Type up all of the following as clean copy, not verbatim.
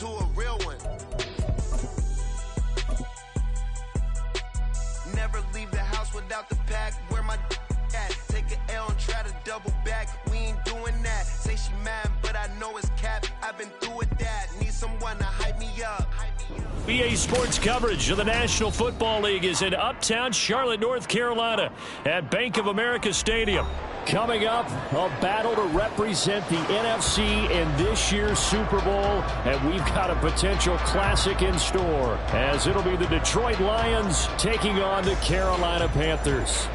to a real one. Never leave the house without the pack. Where my at? Take an L and try to double back. We ain't doing that. Say she mad, but I know it's cap. I've been through with that. Need someone to hype me up. BA Sports coverage of the National Football League is in uptown Charlotte, North Carolina at Bank of America Stadium. Coming up, a battle to represent the NFC in this year's Super Bowl, and we've got a potential classic in store, as it'll be the Detroit Lions taking on the Carolina Panthers.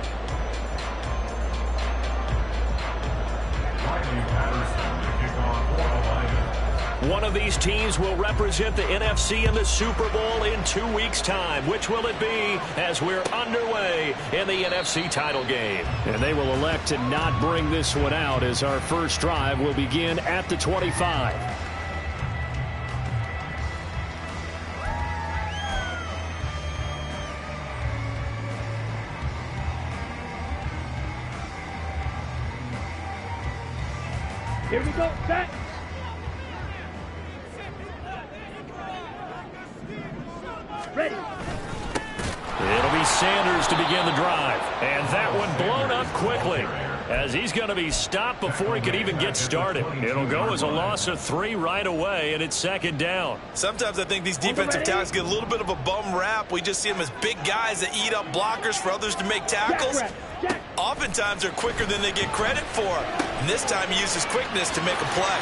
One of these teams will represent the NFC in the Super Bowl in 2 weeks' time. Which will it be as we're underway in the NFC title game? And they will elect to not bring this one out as our first drive will begin at the 25. Here we go, set. Ready. It'll be Sanders to begin the drive. And that one blown up quickly as he's going to be stopped before he could even get started. It'll go as a loss of 3 right away, and it's second down. Sometimes I think these defensive tackles get a little bit of a bum rap. We just see them as big guys that eat up blockers for others to make tackles. Oftentimes they're quicker than they get credit for. And this time he uses quickness to make a play.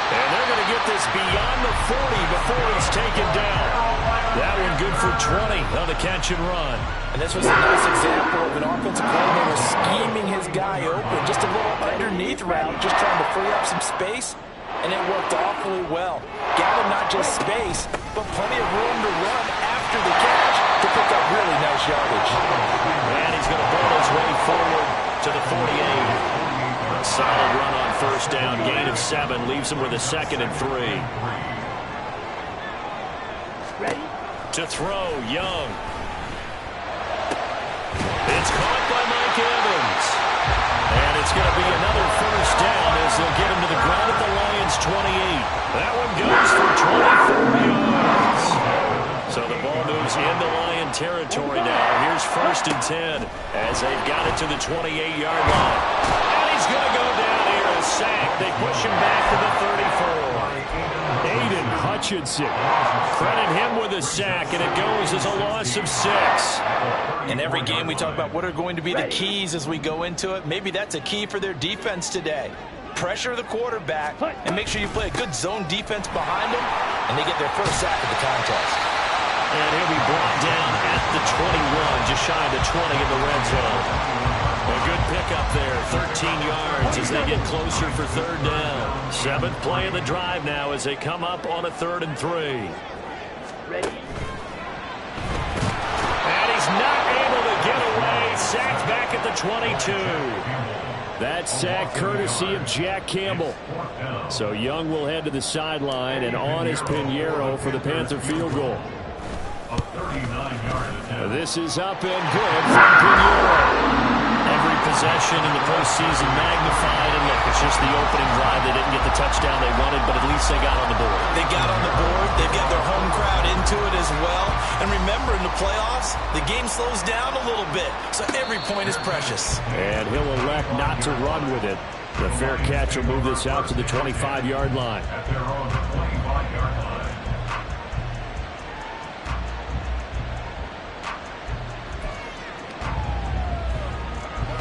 And they're going to get this beyond the 40 before he's taken down. That one good for 20 on the catch and run. And this was a nice example of an offensive coordinator scheming his guy open. Just a little underneath route, just trying to free up some space, and it worked awfully well. Got him not just space, but plenty of room to run after the catch to pick up really nice yardage. And he's going to ball his way forward to the 48. A solid run on first down, gain of 7, leaves him with a 2nd and 3. Ready. To throw, Young. It's caught by Mike Evans. And it's going to be another first down as they'll get him to the ground at the Lions' 28. That one goes for 24 yards. So the ball moves into Lion territory now. Here's 1st and 10 as they've got it to the 28-yard line. And he's going to go down here, a sack. They push him back to the 34. Aiden Hutchinson. Credit him with a sack, and it goes as a loss of 6. In every game we talk about what are going to be the keys as we go into it. Maybe that's a key for their defense today. Pressure the quarterback and make sure you play a good zone defense behind him, and they get their first sack of the contest. And he'll be brought down at the 21, just shy of the 20 in the red zone. A good pickup there, 13 yards as they get closer for 3rd down. 7th play of the drive now as they come up on a 3rd and 3. Ready. And he's not able to get away. Sacked back at the 22. That sack courtesy of Jack Campbell. So Young will head to the sideline, and on is Pinheiro for the Panther field goal. This is up and good from Pinheiro. Every possession in the postseason magnified, and look, it's just the opening drive. They didn't get the touchdown they wanted, but at least they got on the board. They got on the board. They've got their home crowd into it as well. And remember, in the playoffs, the game slows down a little bit, so every point is precious. And he'll elect not to run with it. The fair catch will move this out to the 25-yard line.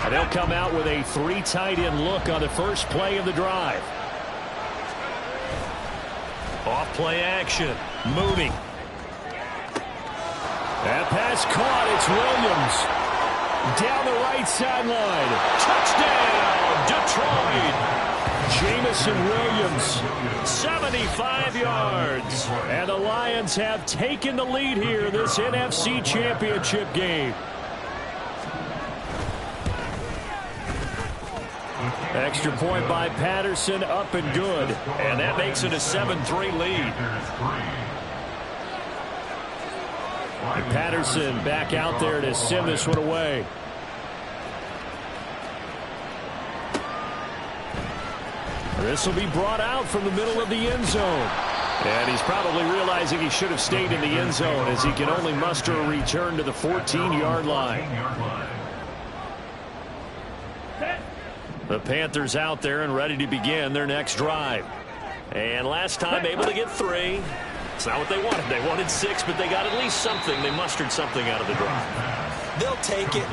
And they'll come out with a 3 tight end look on the first play of the drive. Off play action. Mooney. That pass caught. It's Williams. Down the right sideline. Touchdown, Detroit. Jamison Williams. 75 yards. And the Lions have taken the lead here this NFC Championship game. Extra point by Patterson, up and good. And that makes it a 7-3 lead. And Patterson back out there to send this one away. This will be brought out from the middle of the end zone. And he's probably realizing he should have stayed in the end zone as he can only muster a return to the 14-yard line. The Panthers out there and ready to begin their next drive. And last time able to get 3. It's not what they wanted. They wanted 6, but they got at least something. They mustered something out of the drive. They'll take it.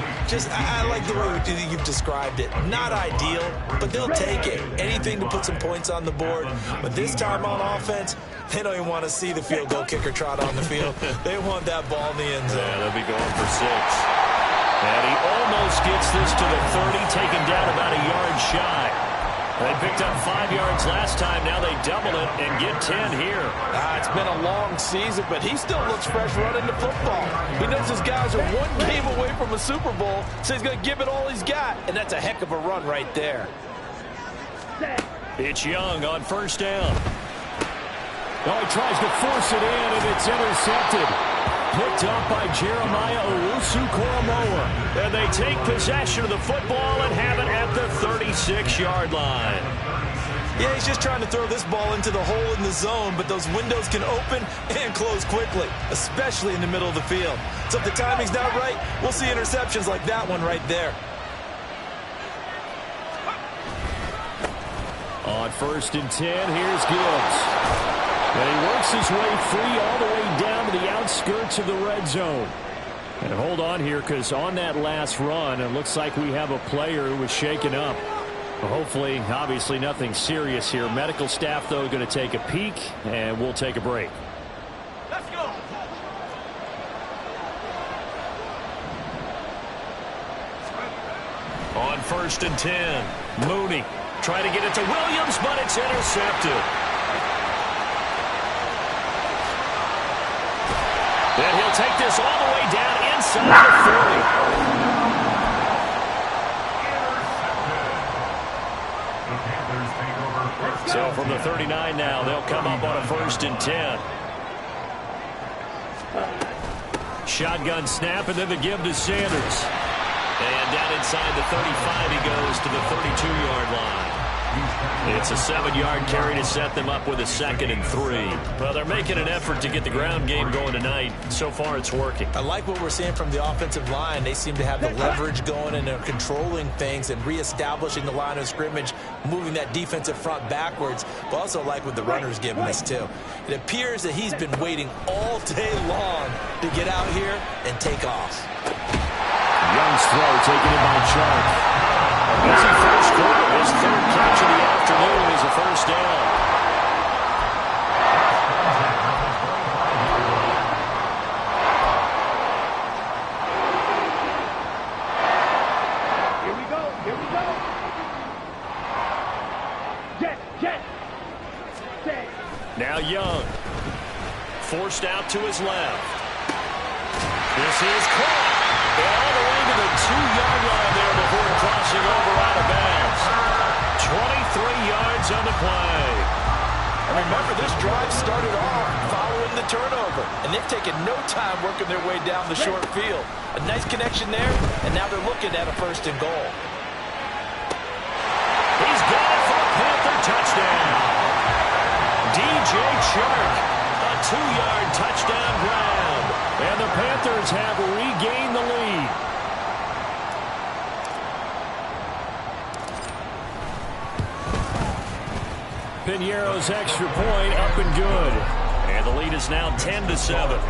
I like the way you've described it. Not ideal, but they'll take it. Anything to put some points on the board. But this time on offense, they don't even want to see the field goal kicker trot on the field. They want that ball in the end zone. Yeah, they'll be going for 6. And he almost gets this to the 30, taken down about a yard shy. They picked up 5 yards last time. Now they double it and get 10 here. It's been a long season, but he still looks fresh running the football. He knows his guys are one game away from a Super Bowl, so he's going to give it all he's got. And that's a heck of a run right there. It's Young on first down. Oh, he tries to force it in, and it's intercepted. Picked up by Jeremiah Owusu-Koramoah. And they take possession of the football and have it at the 36-yard line. Yeah, he's just trying to throw this ball into the hole in the zone, but those windows can open and close quickly, especially in the middle of the field. So if the timing's not right, we'll see interceptions like that one right there. On first and 10, here's Gibbs. And he works his way free all the way down to the outskirts of the red zone. And hold on here, because on that last run, it looks like we have a player who was shaken up. Hopefully, obviously nothing serious here. Medical staff, though, going to take a peek, and we'll take a break. Let's go. On first and 10, Mooney trying to get it to Williams, but it's intercepted. And he'll take this all the way down inside the 40. So from the 39 now, they'll come up on a first and 10. Shotgun snap, and then the give to Sanders. And down inside the 35, he goes to the 32-yard line. It's a 7-yard carry to set them up with a 2nd and 3. Well, they're making an effort to get the ground game going tonight. So far, it's working. I like what we're seeing from the offensive line. They seem to have the leverage going, and they're controlling things and reestablishing the line of scrimmage, moving that defensive front backwards. But also like what the runner's giving us, too. It appears that he's been waiting all day long to get out here and take off. Young's throw taken in by Chark. Busy first quarter. His 3rd catch of the afternoon is a first down. Here we go. Here we go. Jet. Now Young. Forced out to his left. This is caught. All the way to the 2-yard line there before crossing over out of bounds. 23 yards on the play. And remember, this drive started off following the turnover, and they've taken no time working their way down the short field. A nice connection there, and now they're looking at a 1st and goal. He's got it for a Panther touchdown. DJ Chark, a 2-yard touchdown grab. And the Panthers have regained the lead. Piñeiro's extra point up and good. And the lead is now 10-7.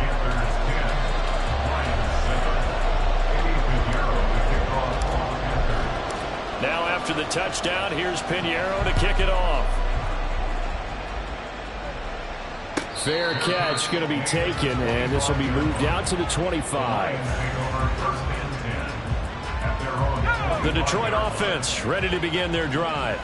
Now after the touchdown, here's Piñeiro to kick it off. Fair catch going to be taken, and this will be moved out to the 25. The Detroit offense ready to begin their drive.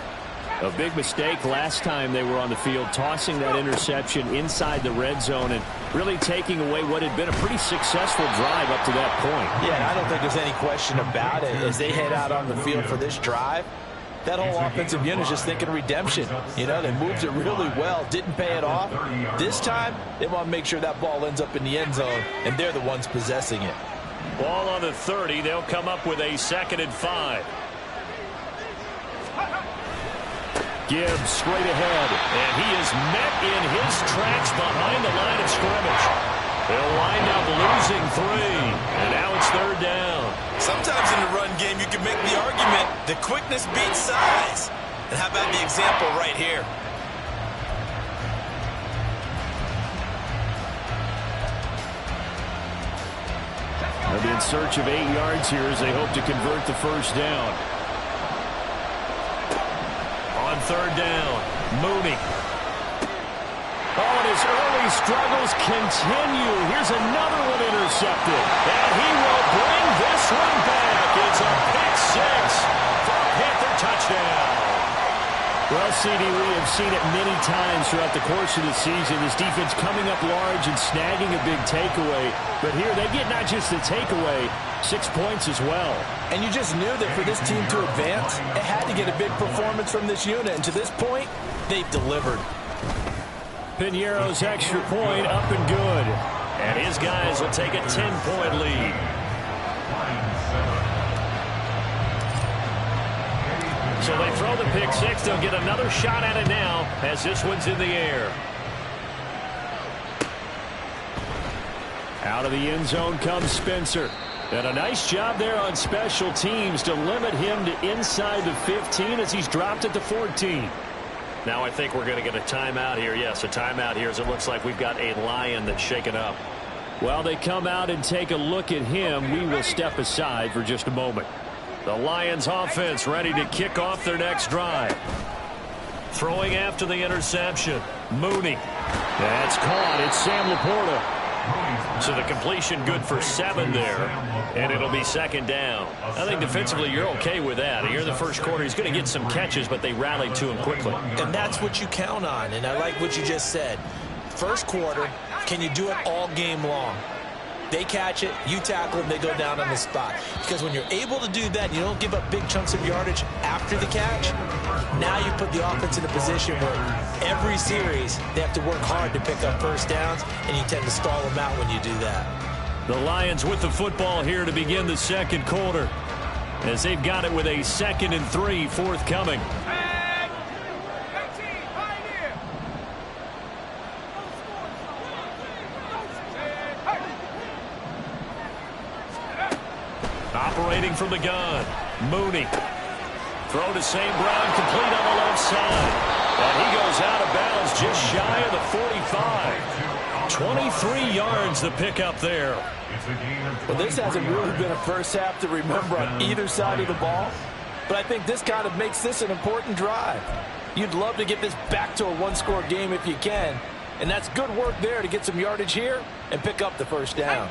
A big mistake last time they were on the field, tossing that interception inside the red zone and really taking away what had been a pretty successful drive up to that point. Yeah, and I don't think there's any question about it. As they head out on the field for this drive, that whole offensive unit is just thinking redemption. You know, they moved it really well, didn't pay it off. This time, they want to make sure that ball ends up in the end zone, and they're the ones possessing it. Ball on the 30. They'll come up with a 2nd and 5. Gibbs straight ahead, and he is met in his tracks behind the line of scrimmage. They'll wind up losing 3, and now it's 3rd down. Sometimes in the run game, you can make the argument that quickness beats size. And how about the example right here? They'll be in search of 8 yards here as they hope to convert the first down. On 3rd down, Mooney. Oh, and his early struggles continue. Here's another one intercepted. And he will bring this one back. It's a pick 6 for a Panther touchdown. Well, CD, we have seen it many times throughout the course of the season. This defense coming up large and snagging a big takeaway. But here they get not just the takeaway, 6 points as well. And you just knew that for this team to advance, it had to get a big performance from this unit. And to this point, they've delivered. Piñeiro's extra point up and good. And his guys will take a 10-point lead. So they throw the pick 6. They'll get another shot at it now as this one's in the air. Out of the end zone comes Spencer. And a nice job there on special teams to limit him to inside the 15 as he's dropped at the 14. Now I think we're going to get a timeout here. Yes, a timeout here as it looks like we've got a Lion that's shaken up. While they come out and take a look at him, we will step aside for just a moment. The Lions offense ready to kick off their next drive. Throwing after the interception. Mooney. That's caught. It's Sam Laporta. So the completion good for 7 there. And it'll be 2nd down. I think defensively you're okay with that. Here in the first quarter he's going to get some catches, but they rallied to him quickly. And that's what you count on. And I like what you just said. First quarter, can you do it all game long? They catch it, you tackle them, they go down on the spot. Because when you're able to do that, you don't give up big chunks of yardage after the catch. Now you put the offense in a position where every series they have to work hard to pick up first downs, and you tend to stall them out when you do that. The Lions with the football here to begin the second quarter, as they've got it with a 2nd and 3 forthcoming. Operating from the gun, Mooney. Throw to St. Brown, complete on the left side. And he goes out of bounds just shy of the 45. 23 yards the pickup there. Well, this hasn't really been a first half to remember on either side of the ball. But I think this kind of makes this an important drive. You'd love to get this back to a one-score game if you can. And that's good work there to get some yardage here and pick up the first down.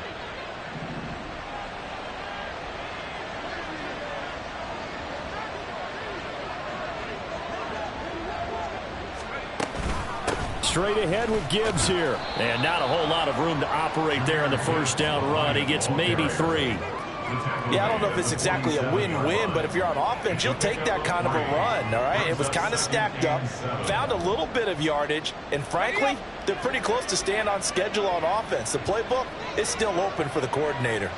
Straight ahead with Gibbs here. And not a whole lot of room to operate there in the first down run. He gets maybe 3. Yeah, I don't know if it's exactly a win-win, but if you're on offense, you'll take that kind of a run, all right? It was kind of stacked up, found a little bit of yardage, and frankly, they're pretty close to staying on schedule on offense. The playbook is still open for the coordinator.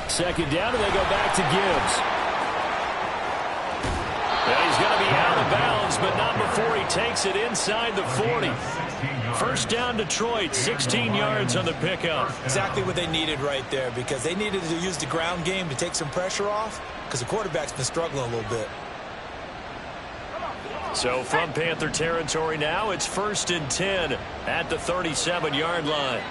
2nd down, and they go back to Gibbs. Well, he's going to be out of bounds, but not before he takes it inside the 40. First down, Detroit, 16 yards on the pickup. Exactly what they needed right there, because they needed to use the ground game to take some pressure off, because the quarterback's been struggling a little bit. So from Panther territory now, it's 1st and 10 at the 37-yard line.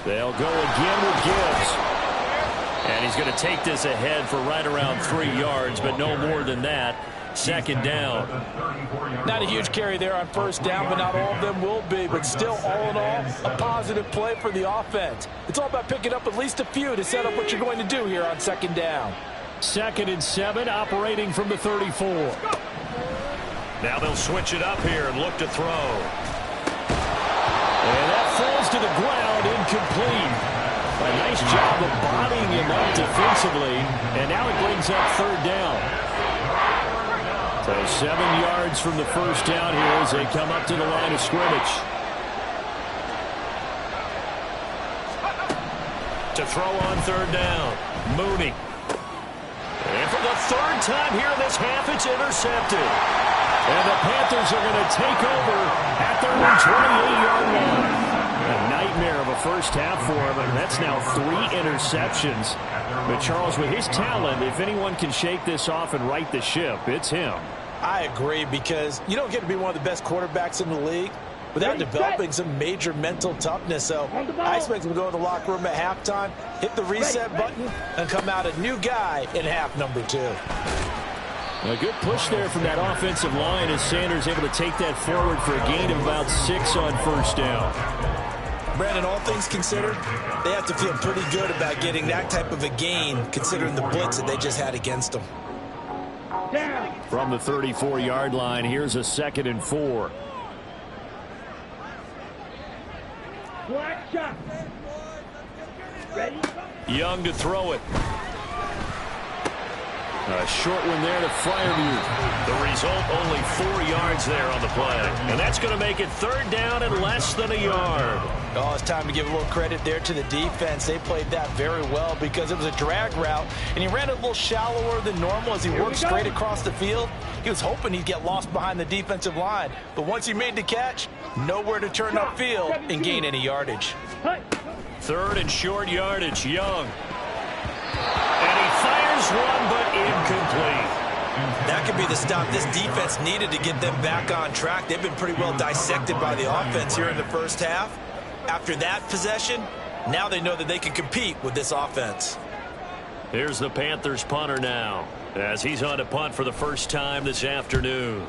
They'll go again with Gibbs. And he's going to take this ahead for right around 3 yards, but no more than that. 2nd down. Not a huge carry there on first down, but not all of them will be. But still, all in all, a positive play for the offense. It's all about picking up at least a few to set up what you're going to do here on 2nd down. 2nd and 7, operating from the 34. Now they'll switch it up here and look to throw. And that falls to the ground, incomplete. A nice job of bodying him up defensively, and now it brings up 3rd down. So 7 yards from the first down here as they come up to the line of scrimmage. To throw on third down. Mooney. And for the third time here this half, it's intercepted. And the Panthers are going to take over at their own 28-yard line. A nightmare of a first half for him, and that's now 3 interceptions. But Charles, with his talent, if anyone can shake this off and right the ship, it's him. I agree, because you don't get to be one of the best quarterbacks in the league without developing some major mental toughness. So I expect him to go to the locker room at halftime, hit the reset button, and come out a new guy in half number 2. A good push there from that offensive line as Sanders able to take that forward for a gain of about 6 on first down. Brandon, all things considered, they have to feel pretty good about getting that type of a gain considering the blitz that they just had against them. From the 34-yard line, here's a 2nd and 4. Young to throw it. A short one there to Fryermuth. The result, only 4 yards there on the play. And that's going to make it 3rd down and less than a yard. Oh, it's time to give a little credit there to the defense. They played that very well because it was a drag route, and he ran it a little shallower than normal as he worked straight across the field. He was hoping he'd get lost behind the defensive line, but once he made the catch, nowhere to turn upfield and gain any yardage. 3rd and short yardage, Young. And he fires one, but incomplete. That could be the stop this defense needed to get them back on track. They've been pretty well dissected by the offense here in the first half. After that possession, now they know that they can compete with this offense. Here's the Panthers punter now, as he's on to punt for the first time this afternoon.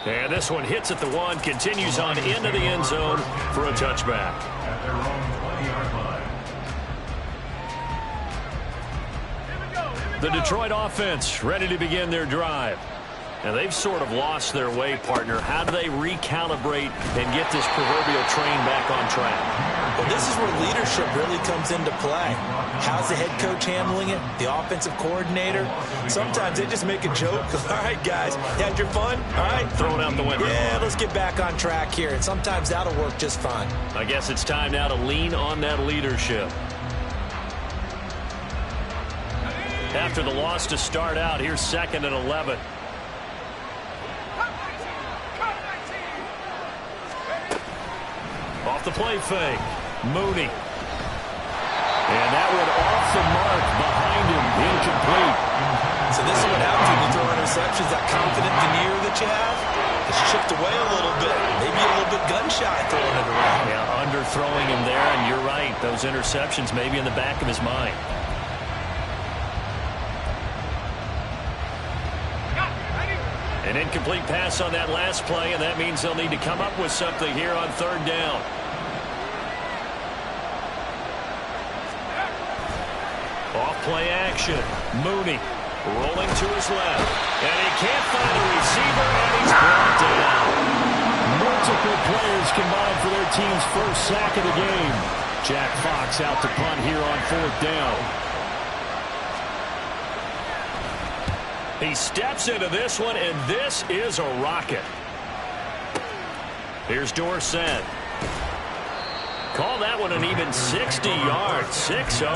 And this one hits at the 1, continues on into the end zone for a touchback. The Detroit offense ready to begin their drive. And they've sort of lost their way, partner. How do they recalibrate and get this proverbial train back on track? Well, this is where leadership really comes into play. How's the head coach handling it? The offensive coordinator? Sometimes they just make a joke. All right, guys, you had your fun? All right. Throw it out the window. Yeah, let's get back on track here. And sometimes that'll work just fine. I guess it's time now to lean on that leadership. After the loss to start out, here's 2nd and 11. Off the play fake. Mooney. And that one off the mark behind him. Incomplete. So this is what happens when you throw interceptions. That confident veneer that you have is chipped away a little bit. Maybe a little bit gun-shy throwing it around. Yeah, underthrowing him there, and you're right. Those interceptions may be in the back of his mind. An incomplete pass on that last play, and that means they'll need to come up with something here on 3rd down. Off play action. Mooney rolling to his left. And he can't find a receiver, and he's brought down. Multiple players combined for their team's first sack of the game. Jack Fox out to punt here on 4th down. He steps into this one, and this is a rocket. Here's Dorsett. Call that one an even 60 yards, 6-0.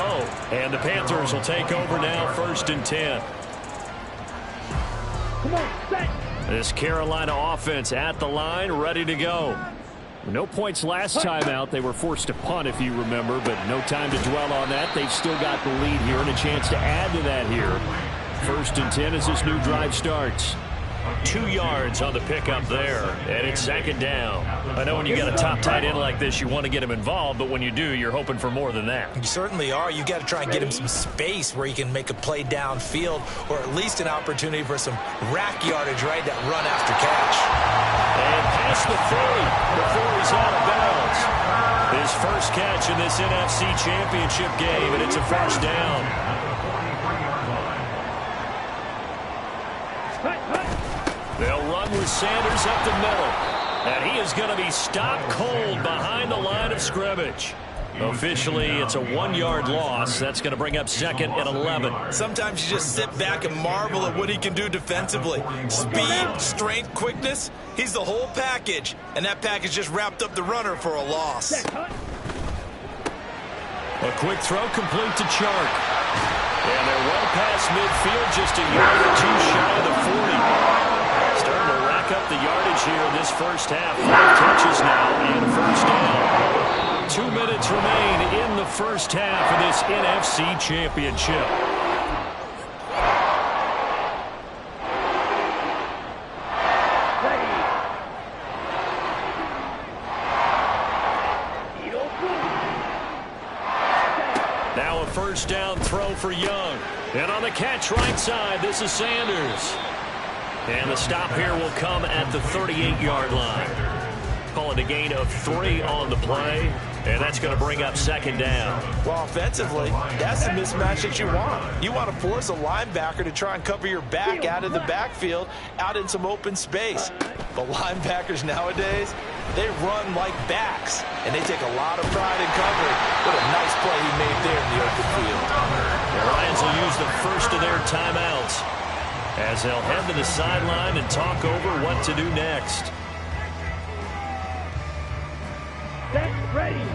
And the Panthers will take over now, 1st and 10. Come on, set. This Carolina offense at the line, ready to go. No points last time out. They were forced to punt, if you remember, but no time to dwell on that. They've still got the lead here and a chance to add to that here. 1st and 10 as this new drive starts. 2 yards on the pickup there, and it's 2nd down. I know when you got a top tight end like this, you want to get him involved, but when you do, you're hoping for more than that. You certainly are. You got to try and get him some space where he can make a play downfield, or at least an opportunity for some rack yardage, right? That run after catch. And past the 30 before he's out of bounds. His first catch in this NFC Championship game, and it's a 1st down. They'll run with Sanders up the middle. And he is going to be stopped cold behind the line of scrimmage. Officially, it's a 1-yard loss. That's going to bring up second and 11. Sometimes you just sit back and marvel at what he can do defensively. Speed, strength, quickness. He's the whole package. And that package just wrapped up the runner for a loss. A quick throw complete to Chark. And they're well past midfield, just a yard or two shy of the 40. Starting to rack up the yardage here in this first half. 5 catches now and first down. 2 minutes remain in the first half of this NFC Championship. Now a first down throw for Young. And on the catch right side, this is Sanders. And the stop here will come at the 38-yard line. Call it a gain of 3 on the play. And that's going to bring up second down. Well, offensively, that's the mismatch that you want. You want to force a linebacker to try and cover your back out of the backfield, out in some open space. But linebackers nowadays, they run like backs, and they take a lot of pride in covering. What a nice play he made there in the open field. The Lions will use the first of their timeouts as they'll head to the sideline and talk over what to do next. Ready.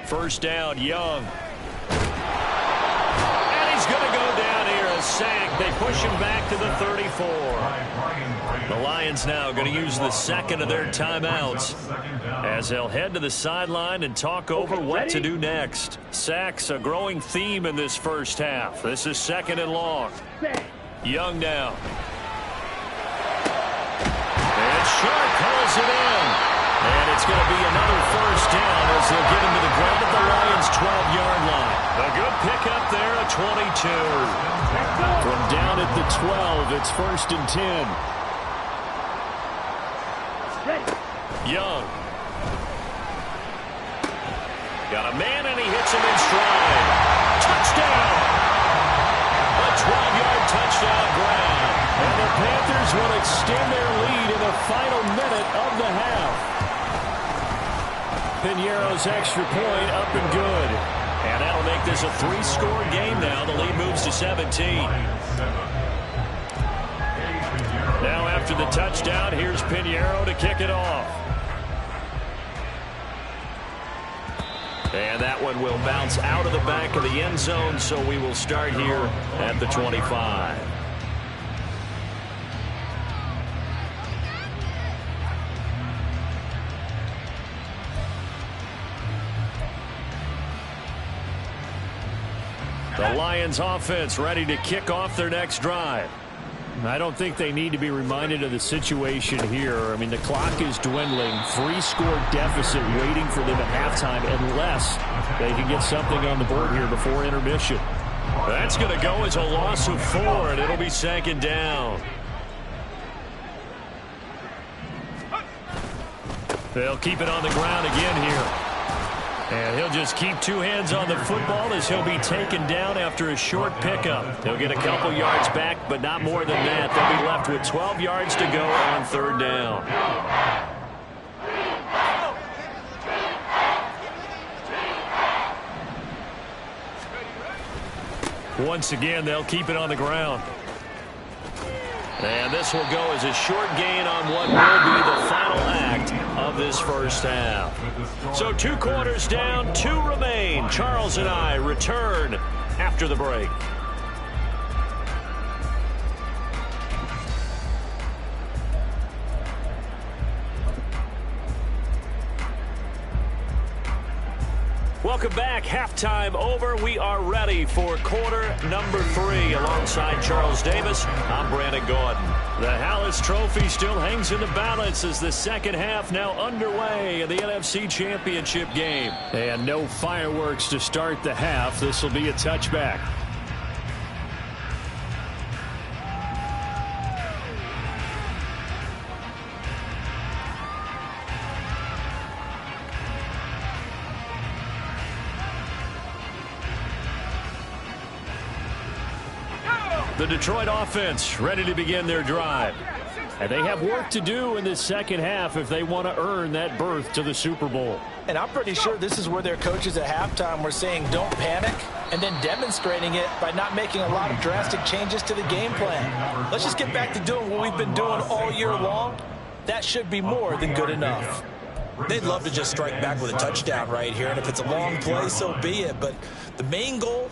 First down, Young. And he's going to go down here, a sack. They push him back to the 34. The Lions now going to use the second of their timeouts as they'll head to the sideline and talk over what to do next. Sacks, a growing theme in this first half. This is second and long. Young now. Chark pulls it in. And it's going to be another first down as they'll get him to the ground at the Lions' 12-yard line. A good pickup there, a 22. From down at the 12, it's first and 10. Young. Got a man, and he hits him in stride. Touchdown! A 12-yard touchdown grab. And the Panthers will extend their lead in the final minute of the half. Piñeiro's extra point up and good. And that'll make this a 3-score game now. The lead moves to 17. Now after the touchdown, here's Piñeiro to kick it off. And that one will bounce out of the back of the end zone, so we will start here at the 25. The Lions offense ready to kick off their next drive. I don't think they need to be reminded of the situation here. I mean, the clock is dwindling. 3-score deficit waiting for them at halftime unless they can get something on the board here before intermission. That's going to go as a loss of 4, and it'll be second down. They'll keep it on the ground again here. And he'll just keep 2 hands on the football as he'll be taken down after a short pickup. He'll get a couple yards back, but not more than that. They'll be left with 12 yards to go on third down. Once again, they'll keep it on the ground. And this will go as a short gain on what will be the final act of this first half. So 2 quarters down, 2 remain. Charles and I return after the break. Welcome back. Halftime over. We are ready for quarter number 3. Alongside Charles Davis, I'm Brandon Gordon. The Hallis Trophy still hangs in the balance as the second half now underway in the NFC Championship game. And no fireworks to start the half. This will be a touchback. The Detroit offense ready to begin their drive. And they have work to do in this second half if they want to earn that berth to the Super Bowl. And I'm pretty sure this is where their coaches at halftime were saying don't panic, and then demonstrating it by not making a lot of drastic changes to the game plan. Let's just get back to doing what we've been doing all year long. That should be more than good enough. They'd love to just strike back with a touchdown right here, and if it's a long play, so be it. But the main goal,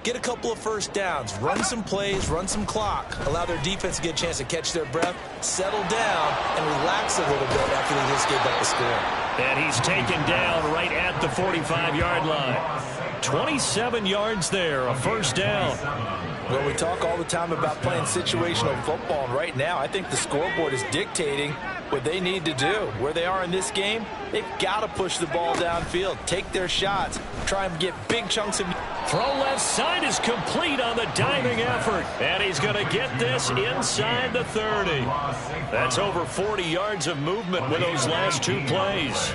get a couple of first downs, run some plays, run some clock, allow their defense to get a chance to catch their breath, settle down, and relax a little bit after they just gave up the score. And he's taken down right at the 45-yard line. 27 yards there, a first down. Well, we talk all the time about playing situational football, and right now I think the scoreboard is dictating what they need to do. Where they are in this game, they've got to push the ball downfield, take their shots, try and get big chunks of... Throw left side is complete on the diving effort. And he's going to get this inside the 30. That's over 40 yards of movement with those last two plays.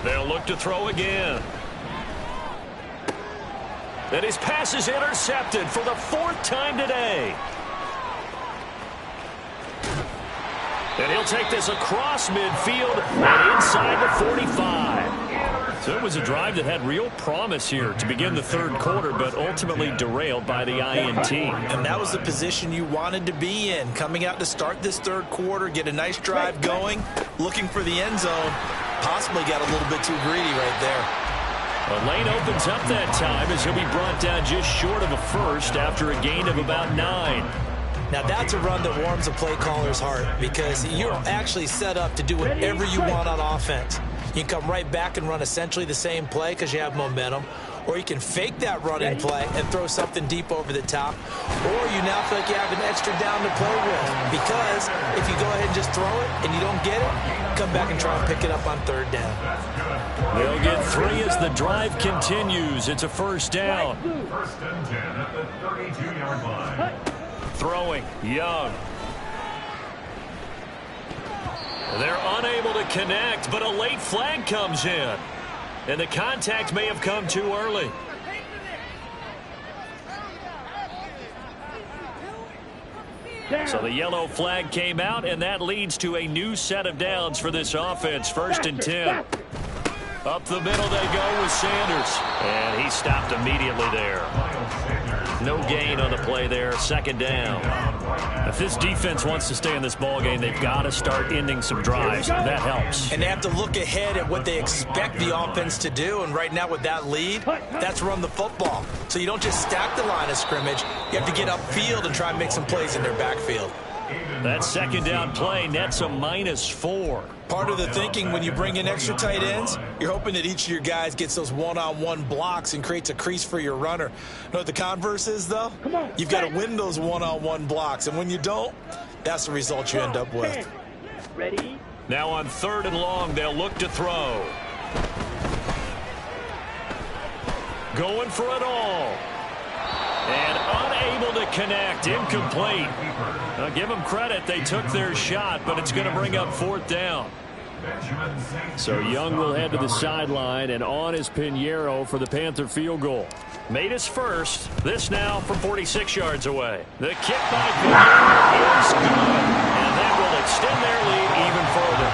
They'll look to throw again. And his pass is intercepted for the fourth time today. And he'll take this across midfield and inside the 45. So it was a drive that had real promise here to begin the third quarter, but ultimately derailed by the INT. And that was the position you wanted to be in. Coming out to start this third quarter, get a nice drive going, looking for the end zone. Possibly got a little bit too greedy right there. The lane opens up that time as he'll be brought down just short of a first after a gain of about 9. Now that's a run that warms a play caller's heart because you're actually set up to do whatever you want on offense. You can come right back and run essentially the same play because you have momentum, or you can fake that running play and throw something deep over the top, or you now feel like you have an extra down to play with because if you go ahead and just throw it and you don't get it, come back and try and pick it up on third down. They'll get 3 as the drive continues. It's a first down. First and 10 at the 32-yard line. Throwing, Young. They're unable to connect, but a late flag comes in. And the contact may have come too early. So the yellow flag came out, and that leads to a new set of downs for this offense. First and 10. Up the middle they go with Sanders. And he stopped immediately there. No gain on the play there. Second down. If this defense wants to stay in this ballgame, they've got to start ending some drives. That helps. And they have to look ahead at what they expect the offense to do. And right now with that lead, that's run the football. So you don't just stack the line of scrimmage. You have to get upfield and try and make some plays in their backfield. That second down play nets a -4. Part of the thinking when you bring in extra tight ends, you're hoping that each of your guys gets those one-on-one blocks and creates a crease for your runner. You know what the converse is, though? You've got to win those one-on-one blocks, and when you don't, that's the result you end up with. Ready? Now on 3rd and long, they'll look to throw. Going for it all. And unable to connect. Incomplete. Now give them credit. They took their shot, but it's going to bring up 4th down. So Young will head to the sideline, and on is Pinheiro for the Panther field goal. Made his first. This now from 46 yards away. The kick by Pinheiro is good. And that will extend their lead even further.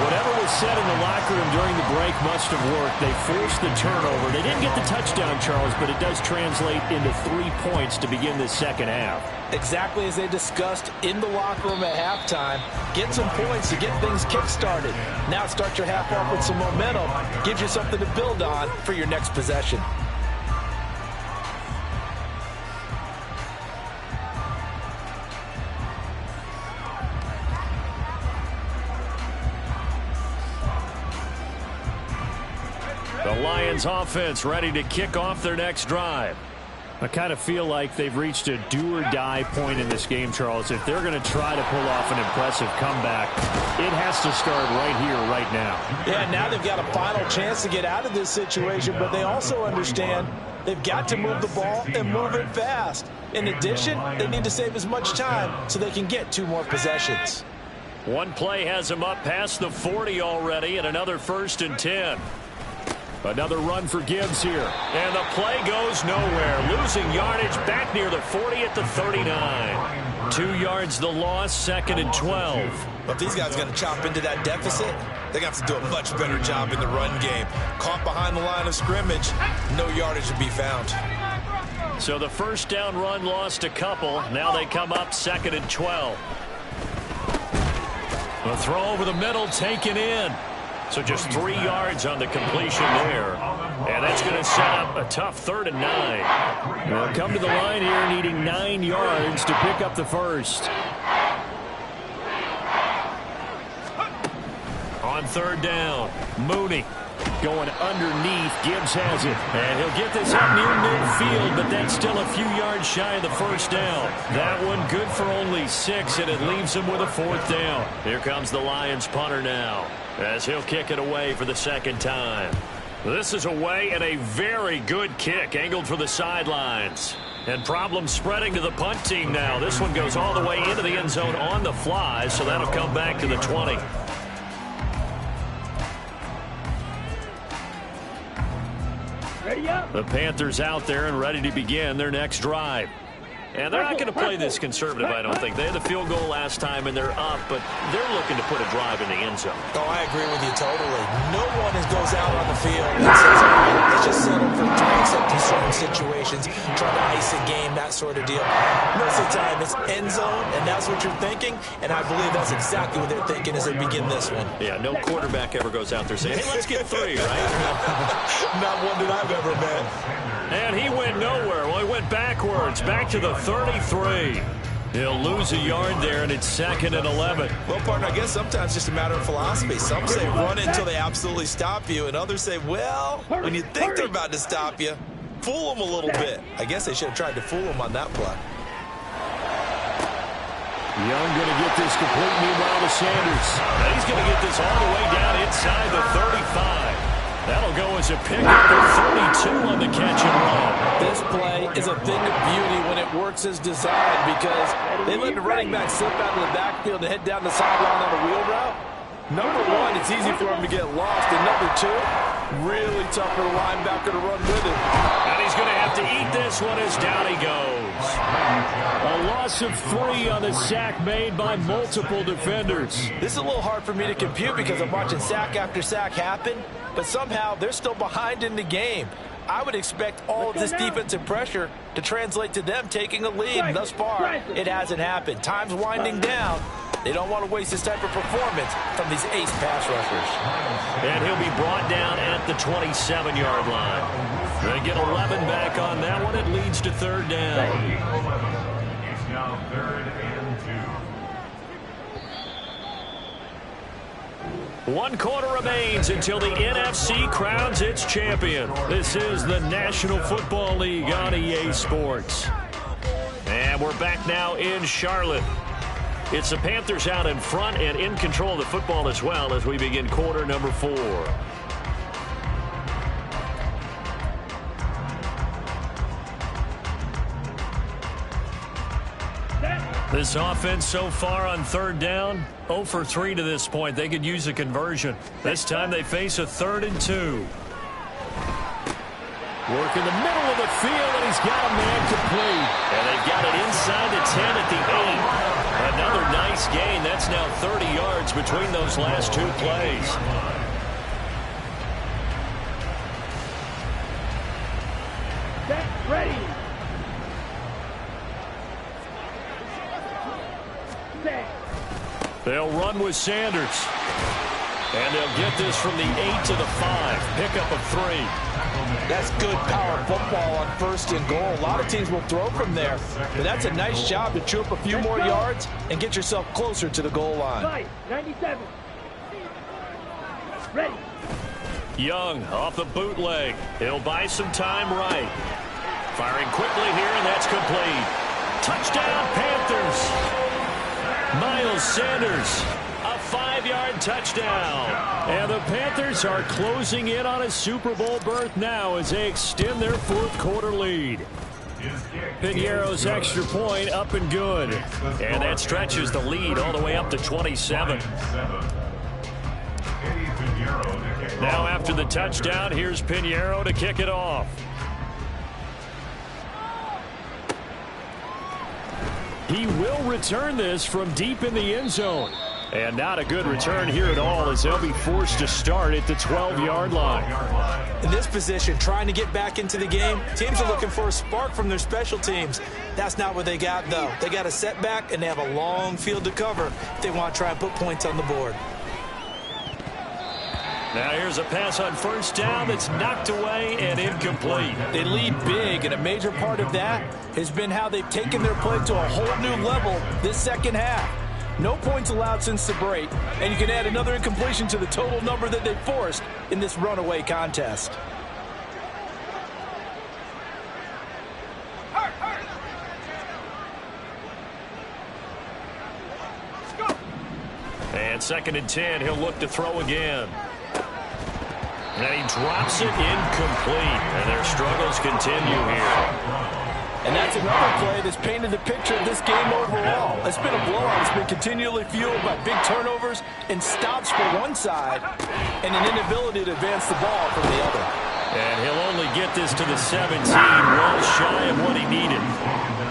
Whatever was said in the locker room during the break must have worked. They forced the turnover. They didn't get the touchdown, Charles, but it does translate into 3 points to begin this second half. Exactly as they discussed in the locker room at halftime. Get some points to get things kick-started. Now start your half off with some momentum. Gives you something to build on for your next possession. The Lions offense ready to kick off their next drive. I kind of feel like they've reached a do-or-die point in this game, Charles. If they're going to try to pull off an impressive comeback, it has to start right here, right now. Yeah, now they've got a final chance to get out of this situation, but they also understand they've got to move the ball and move it fast. In addition, they need to save as much time so they can get 2 more possessions. One play has them up past the 40 already, and another 1st and 10. Another run for Gibbs here. And the play goes nowhere. Losing yardage back near the 40 at the 39. 2 yards the loss, 2nd and 12. But if these guys are going to chop into that deficit, they're going to have to do a much better job in the run game. Caught behind the line of scrimmage, no yardage to be found. So the first down run lost a couple. Now they come up 2nd and 12. A throw over the middle taken in. So just 3 yards on the completion there. And that's going to set up a tough 3rd and 9. We'll come to the line here needing 9 yards to pick up the first. On 3rd down, Mooney going underneath. Gibbs has it. And he'll get this up near midfield, but that's still a few yards shy of the first down. That one good for only 6, and it leaves him with a 4th down. Here comes the Lions punter now, as he'll kick it away for the 2nd time. This is away and a very good kick, angled for the sidelines. And problems spreading to the punt team now. This one goes all the way into the end zone on the fly, so that'll come back to the 20. The Panthers out there and ready to begin their next drive. And they're not going to play this conservative, I don't think. They had the field goal last time, and they're up, but they're looking to put a drive in the end zone. Oh, I agree with you totally. No one goes out on the field and says, all right, let's just settle for 3 except in certain situations, try to ice a game, that sort of deal. Most of the time, it's end zone, and that's what you're thinking, and I believe that's exactly what they're thinking as they begin this one. Yeah, no quarterback ever goes out there saying, hey, let's get 3, right? Not one that I've ever met. And he went nowhere. Well, he went backwards, back to the 33. He'll lose a yard there, and it's 2nd and 11. Well, partner, I guess sometimes it's just a matter of philosophy. Some say run until they absolutely stop you, and others say, well, when you think they're about to stop you, fool them a little bit. I guess they should have tried to fool them on that play. Young going to get this complete, meanwhile to Sanders. And he's going to get this all the way down inside the 35. That'll go as a pickup of 32 on the catch and run. This play is a thing of beauty when it works as designed because they let the running back slip out of the backfield and head down the sideline on a wheel route. Number 1, it's easy for him to get lost. And number 2, really tough for the linebacker to run with it. And he's going to have to eat this one as down he goes. A loss of 3 on the sack made by multiple defenders. This is a little hard for me to compute because I'm watching sack after sack happen, but somehow they're still behind in the game. I would expect all of this defensive pressure to translate to them taking a lead. And thus far, it hasn't happened. Time's winding down. They don't want to waste this type of performance from these ace pass rushers. And he'll be brought down at the 27-yard line. They get 11 back on that one. It leads to 3rd down. It's now 3rd and 2. 1 quarter remains until the NFC crowns its champion. This is the National Football League on EA Sports. And we're back now in Charlotte. It's the Panthers out in front and in control of the football as well as we begin quarter number 4. This offense so far on 3rd down, 0 for 3 to this point. They could use a conversion. This time they face a 3rd and 2. Work in the middle of the field, and he's got a man complete. And they've got it inside the 10 at the 8. Another nice gain. That's now 30 yards between those last 2 plays. Set, ready. They'll run with Sanders. And they'll get this from the 8 to the 5. Pickup of 3. That's good power football on 1st and goal. A lot of teams will throw from there. But that's a nice job to chew up a few more yards and get yourself closer to the goal line. 97. Ready. Young off the bootleg. He'll buy some time right. Firing quickly here, and that's complete. Touchdown, Panthers. Miles Sanders, a 5-yard touchdown. And the Panthers are closing in on a Super Bowl berth now as they extend their 4th quarter lead. Piñeiro's extra point up and good. And that stretches the lead all the way up to 27. Eddie Piñeiro to Now after the touchdown, here's Pinheiro to kick it off. He will return this from deep in the end zone. And not a good return here at all, as they'll be forced to start at the 12-yard line. In this position, trying to get back into the game, teams are looking for a spark from their special teams. That's not what they got, though. They got a setback, and they have a long field to cover if they want to try and put points on the board. Now here's a pass on first down that's knocked away and incomplete. They lead big, and a major part of that has been how they've taken their play to a whole new level this second half. No points allowed since the break, and you can add another incompletion to the total number that they forced in this runaway contest. And 2nd and 10, he'll look to throw again. And he drops it incomplete, and their struggles continue here. And that's another play that's painted the picture of this game overall. It's been a blowout. It's been continually fueled by big turnovers and stops for one side and an inability to advance the ball from the other. And he'll only get this to the 17, well shy of what he needed.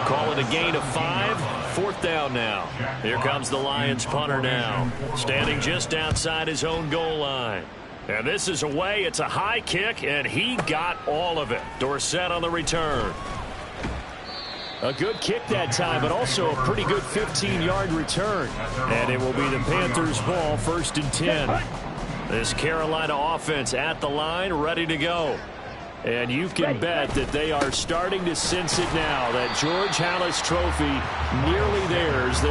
Call it a gain of 5, 4th down now. Here comes the Lions punter now, standing just outside his own goal line. And this is away. It's a high kick, and he got all of it. Dorsett on the return. A good kick that time, but also a pretty good 15-yard return. And it will be the Panthers' ball, 1st and 10. This Carolina offense at the line, ready to go. And you can bet that they are starting to sense it now. That George Halas trophy nearly theirs.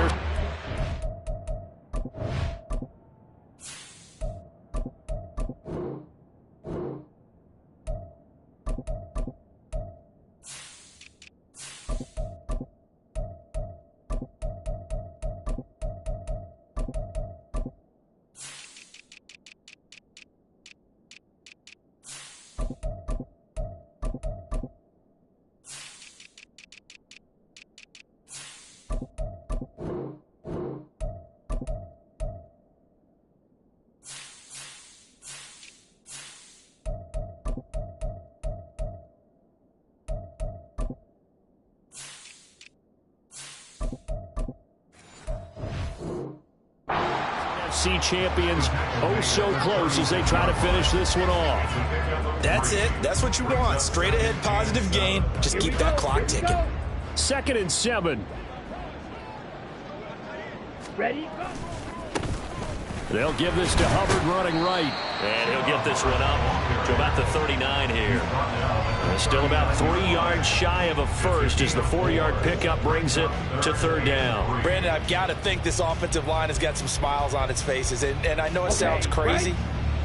Champions oh so close as they try to finish this one off. That's it. That's what you want. Straight ahead positive gain. Just keep that clock ticking. 2nd and 7. Ready? They'll give this to Hubbard running right. And he'll get this one up to about the 39 here. Still about 3 yards shy of a first as the 4-yard pickup brings it to 3rd down. Brandon, I've got to think this offensive line has got some smiles on its faces. And I know it sounds crazy,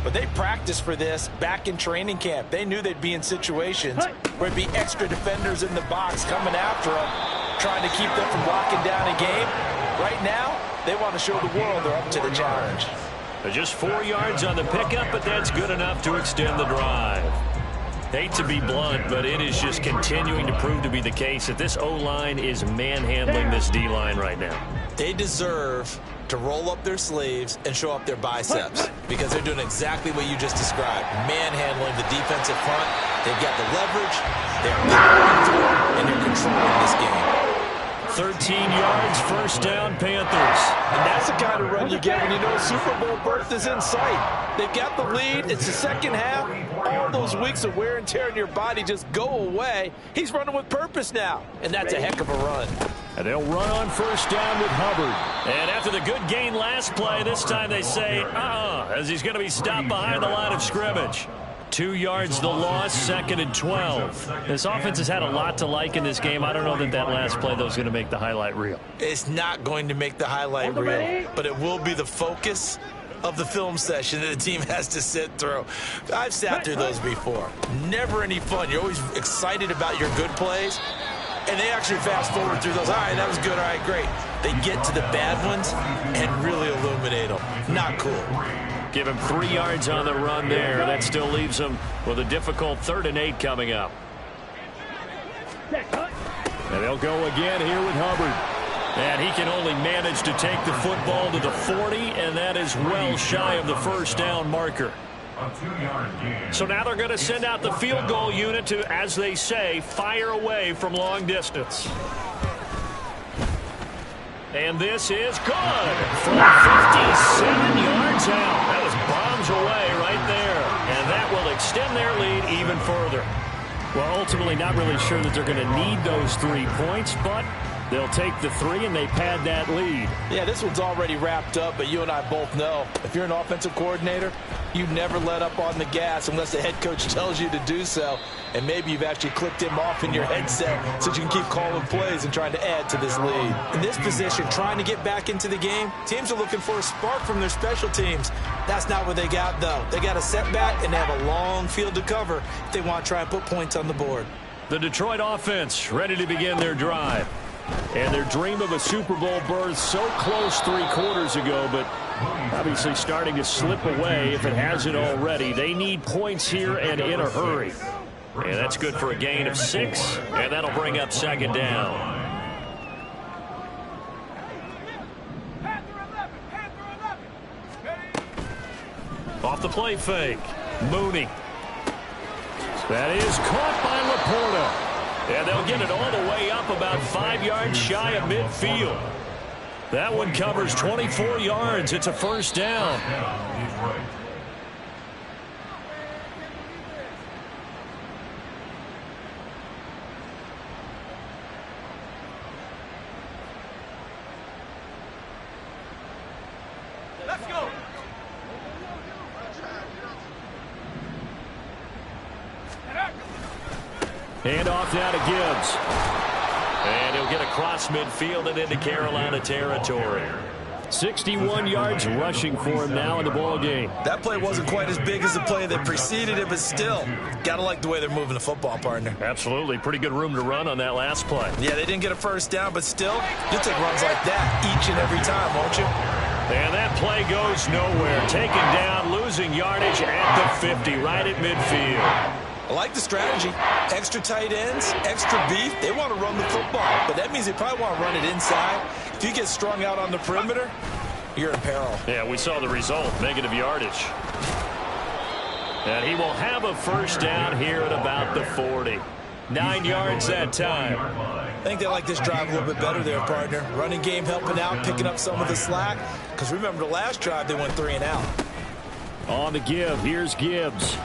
but they practiced for this back in training camp. They knew they'd be in situations where there'd be extra defenders in the box coming after them, trying to keep them from locking down a game. Right now, they want to show the world they're up to the challenge. Just 4 yards on the pickup, but that's good enough to extend the drive. Hate to be blunt, but it is just continuing to prove to be the case that this O-line is manhandling this D-line right now. They deserve to roll up their sleeves and show up their biceps because they're doing exactly what you just described, manhandling the defensive front. They've got the leverage, they're powering through, and they're controlling this game. 13 yards, 1st down, Panthers. And that's the kind of run you get when you know Super Bowl berth is in sight. They've got the lead. It's the second half. All those weeks of wear and tear in your body just go away. He's running with purpose now, and that's a heck of a run. And they'll run on 1st down with Hubbard. And after the good gain last play, this time they say, as he's going to be stopped behind the line of scrimmage. 2 yards the loss, 2nd and 12. This offense has had a lot to like in this game. I don't know that that last play, though, is going to make the highlight reel. It's not going to make the highlight reel, but it will be the focus of the film session that the team has to sit through. I've sat through those before. Never any fun. You're always excited about your good plays, and they actually fast forward through those. All right, that was good. All right, great. They get to the bad ones and really illuminate them. Not cool. Give him 3 yards on the run there. That still leaves him with a difficult 3rd and 8 coming up. And they'll go again here with Hubbard. And he can only manage to take the football to the 40, and that is well shy of the 1st down marker. A 2-yard gain. So now they're going to send out the field goal unit to, as they say, fire away from long distance. And this is good from 57 yards out. That was bombs away right there. And that will extend their lead even further. Well, ultimately not really sure that they're going to need those 3 points, but they'll take the 3 and they pad that lead. Yeah, this one's already wrapped up, but you and I both know if you're an offensive coordinator, you never let up on the gas unless the head coach tells you to do so. And maybe you've actually clicked him off in your headset so you can keep calling plays and trying to add to this lead. In this position, trying to get back into the game, teams are looking for a spark from their special teams. That's not what they got, though. They got a setback, and they have a long field to cover if they want to try and put points on the board. The Detroit offense ready to begin their drive. And their dream of a Super Bowl berth so close 3 quarters ago, but obviously starting to slip away if it hasn't already. They need points here and in a hurry. And that's good for a gain of 6, and that'll bring up second down. Off the play fake, Mooney. That is caught by Laporta. And they'll get it all the way up about 5 yards shy of midfield. That one covers 24 yards. It's a first down. Let's go. Hand off now to Gibbs. And he'll get across midfield and into Carolina territory. 61 yards rushing for him now in the ball game. That play wasn't quite as big as the play that preceded it, but still, gotta like the way they're moving the football, partner. Absolutely. Pretty good room to run on that last play. Yeah, they didn't get a first down, but still, you'll take runs like that each and every time, won't you? And that play goes nowhere. Taken down, losing yardage at the 50, right at midfield. I like the strategy. Extra tight ends, extra beef. They want to run the football, but that means they probably want to run it inside. If you get strung out on the perimeter, you're in peril. Yeah, we saw the result, negative yardage. And he will have a first down here at about the 40. 9 yards that time. I think they like this drive a little bit better there, partner. Running game helping out, picking up some of the slack. Because remember the last drive, they went 3 and out. On the give, here's Gibbs.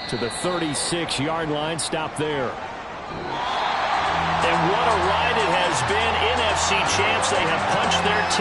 To the 36-yard line, stop there. And what a ride it has been. NFC champs, they have punched their ticket.